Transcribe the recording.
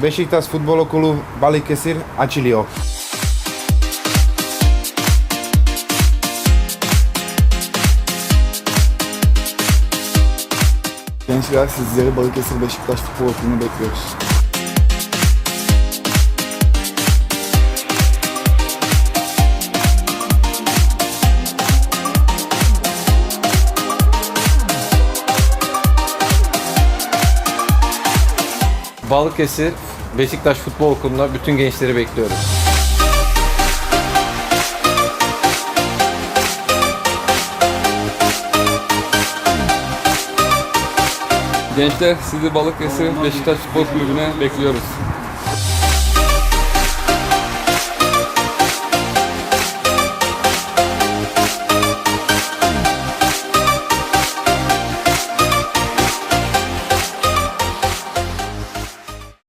Beşiktaş Futbol Okulu, Balıkesir açılıyor. Gençler, sizleri Balıkesir Beşiktaş Futbol Okulu'na bekliyoruz. Balıkesir Beşiktaş Futbol Okulu'na bütün gençleri bekliyoruz. Gençler, sizi Balıkesir Beşiktaş Futbol Kulübü'ne bekliyoruz.